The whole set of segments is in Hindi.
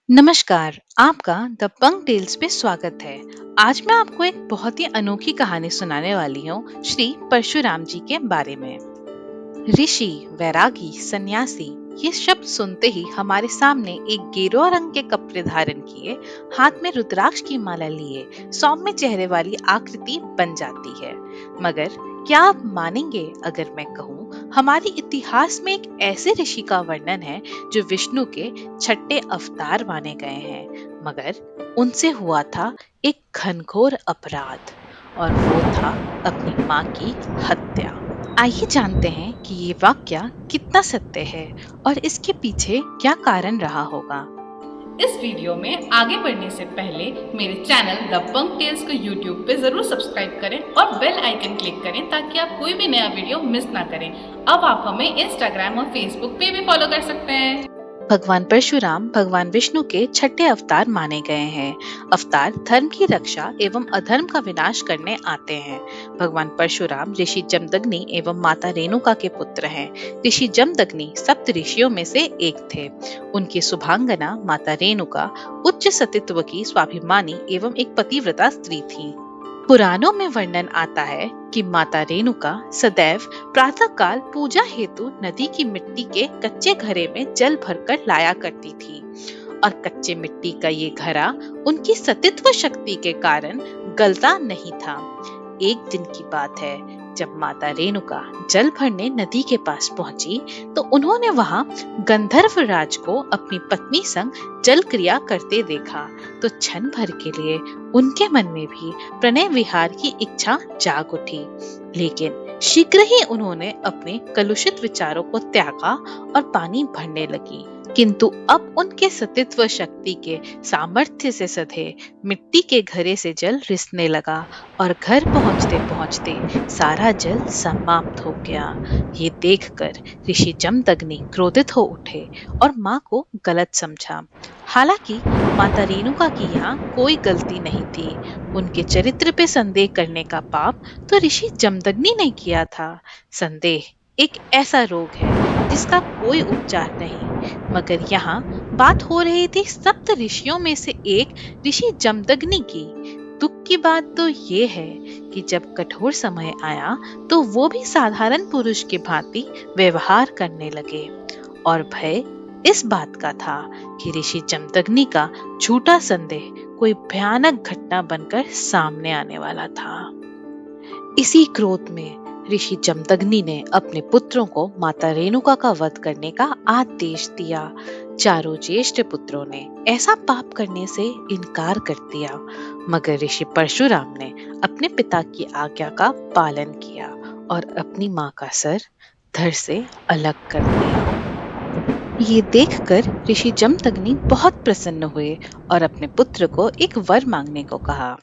नमस्कार, आपका द पंक टेल्स में स्वागत है। आज मैं आपको एक बहुत ही अनोखी कहानी सुनाने वाली हूँ श्री परशुराम जी के बारे में। ऋषि, वैरागी, सन्यासी, ये शब्द सुनते ही हमारे सामने एक गेरुआ रंग के कपड़े धारण किए, हाथ में रुद्राक्ष की माला लिए, सौम्य चेहरे वाली आकृति बन जाती है। मगर क्या आप मानेंगे अगर मैं कहूँ, हमारे इतिहास में एक ऐसे ऋषि का वर्णन है जो विष्णु के छठे अवतार माने गए हैं, मगर उनसे हुआ था एक घनघोर अपराध, और वो था अपनी माँ की हत्या। आइए जानते हैं कि ये वाक्य कितना सत्य है और इसके पीछे क्या कारण रहा होगा। इस वीडियो में आगे बढ़ने से पहले मेरे चैनल द पंक टेल्स को यूट्यूब पे जरूर सब्सक्राइब करें और बेल आइकन क्लिक करें ताकि आप कोई भी नया वीडियो मिस ना करें। अब आप हमें इंस्टाग्राम और फेसबुक पे भी फॉलो कर सकते हैं। भगवान परशुराम भगवान विष्णु के छठे अवतार माने गए हैं। अवतार धर्म की रक्षा एवं अधर्म का विनाश करने आते हैं। भगवान परशुराम ऋषि जमदग्नि एवं माता रेणुका के पुत्र हैं। ऋषि जमदग्नि सप्त ऋषियों में से एक थे। उनकी शुभांगना माता रेणुका उच्च सतीत्व की स्वाभिमानी एवं एक पतिव्रता स्त्री थी। पुराणों में वर्णन आता है कि माता रेणुका सदैव प्रातःकाल पूजा हेतु नदी की मिट्टी के कच्चे घड़े में जल भरकर लाया करती थी, और कच्चे मिट्टी का ये घड़ा उनकी सतीत्व शक्ति के कारण गलता नहीं था। एक दिन की बात है, जब माता रेणुका जल भरने नदी के पास पहुंची तो उन्होंने वहां गंधर्व राज को अपनी पत्नी संग जल क्रिया करते देखा, तो क्षण भर के लिए उनके मन में भी प्रणय विहार की इच्छा जाग उठी। लेकिन शीघ्र ही उन्होंने अपने कलुषित विचारों को त्यागा और पानी भरने लगी। किंतु अब उनके सतीत्व शक्ति के सामर्थ्य से सधे मिट्टी के घड़े से जल रिसने लगा और घर पहुंचते पहुंचते सारा जल समाप्त हो गया। ये देखकर ऋषि जमदग्नि क्रोधित हो उठे और माँ को गलत समझा। हालांकि माता रेणुका की यहाँ कोई गलती नहीं थी। उनके चरित्र पे संदेह करने का पाप तो ऋषि जमदग्नि ने किया था। संदेह एक ऐसा रोग है जिसका कोई उपचार नहीं। मगर यहाँ बात हो रही थी सप्त ऋषियों में से एक ऋषि जमदग्नि की। दुख की बात तो ये है कि जब कठोर समय आया तो वो भी साधारण पुरुष की भांति व्यवहार करने लगे, और भय इस बात का था कि ऋषि जमदग्नि का झूठा संदेह कोई भयानक घटना बनकर सामने आने वाला था। इसी क्रोध में ऋषि जमदग्नि ने अपने पुत्रों को माता रेणुका का वध करने का आदेश दिया। चारों ज्येष्ठ पुत्रों ने ऐसा पाप करने से इनकार कर दिया, मगर ऋषि परशुराम ने अपने पिता की आज्ञा का पालन किया और अपनी माँ का सर धड़ से अलग कर दिया। ये देखकर ऋषि जमदग्नि बहुत प्रसन्न हुए और अपने पुत्र को एक वर मांगने को कहा।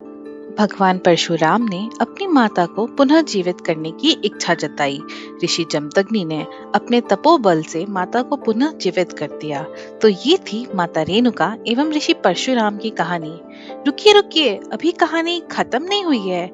भगवान परशुराम ने अपनी माता को पुनः जीवित करने की इच्छा जताई। ऋषि जमदग्नि ने अपने तपोबल से माता को पुनः जीवित कर दिया। तो ये थी माता रेणुका एवं ऋषि परशुराम की कहानी। रुकिए रुकिए, अभी कहानी खत्म नहीं हुई है।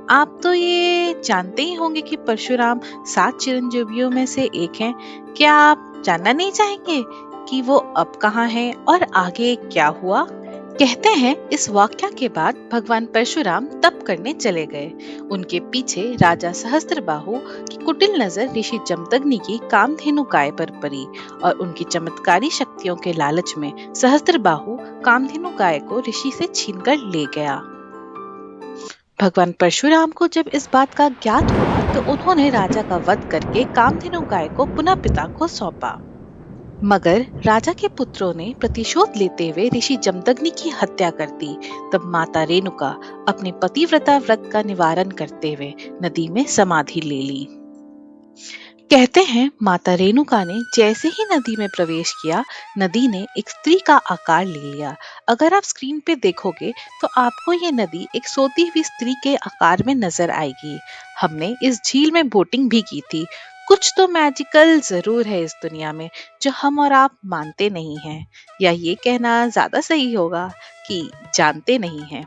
आप तो ये जानते ही होंगे कि परशुराम 7 चिरंजीवियों में से एक हैं। क्या आप जानना नहीं चाहेंगे कि वो अब कहाँ हैं और आगे क्या हुआ? कहते हैं इस वाक्या के बाद भगवान परशुराम तप करने चले गए। उनके पीछे राजा सहस्त्रबाहु की कुटिल नजर ऋषि जमदग्नि की कामधेनु गाय पर पड़ी, और उनकी चमत्कारी शक्तियों के लालच में सहस्त्रबाहु कामधेनु गाय को ऋषि से छीनकर ले गया। भगवान परशुराम को जब इस बात का ज्ञात हुआ तो उन्होंने राजा का वध करके कामधेनु गाय को पुनः पिता को सौंपा। मगर राजा के पुत्रों ने प्रतिशोध लेते हुए ऋषि जमदग्नि की हत्या कर दी। तब माता रेणुका अपने पतिव्रता व्रत का निवारण करते हुए नदी में समाधि ले ली। कहते हैं माता रेणुका ने जैसे ही नदी में प्रवेश किया, नदी ने एक स्त्री का आकार ले लिया। अगर आप स्क्रीन पे देखोगे तो आपको ये नदी एक सोती हुई स्त्री के आकार में नजर आएगी। हमने इस झील में बोटिंग भी की थी। कुछ तो मैजिकल जरूर है इस दुनिया में जो हम और आप मानते नहीं हैं, या ये कहना ज्यादा सही होगा कि जानते नहीं हैं।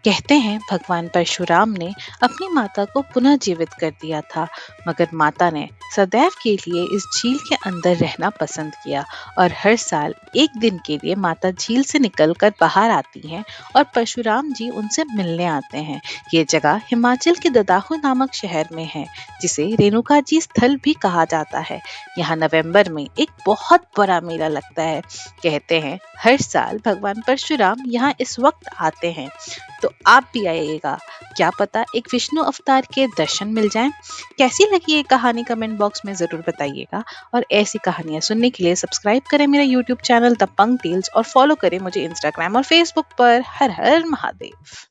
कहते हैं भगवान परशुराम ने अपनी माता को पुनः जीवित कर दिया था, मगर माता ने सदैव के लिए इस झील के अंदर रहना पसंद किया और हर साल एक दिन के लिए माता झील से निकलकर बाहर आती हैं और परशुराम जी उनसे मिलने आते हैं। ये जगह हिमाचल के ददाहू नामक शहर में है, जिसे रेणुका जी स्थल भी कहा जाता है। यहाँ नवंबर में एक बहुत बड़ा मेला लगता है। कहते हैं हर साल भगवान परशुराम यहाँ इस वक्त आते हैं, तो आप भी आइएगा। क्या पता एक विष्णु अवतार के दर्शन मिल जाएं। कैसी लगी ये कहानी कमेंट बॉक्स में जरूर बताइएगा और ऐसी कहानियां सुनने के लिए सब्सक्राइब करें मेरा YouTube channel the punk tales और फॉलो करें मुझे इंस्टाग्राम और फेसबुक पर। हर हर महादेव।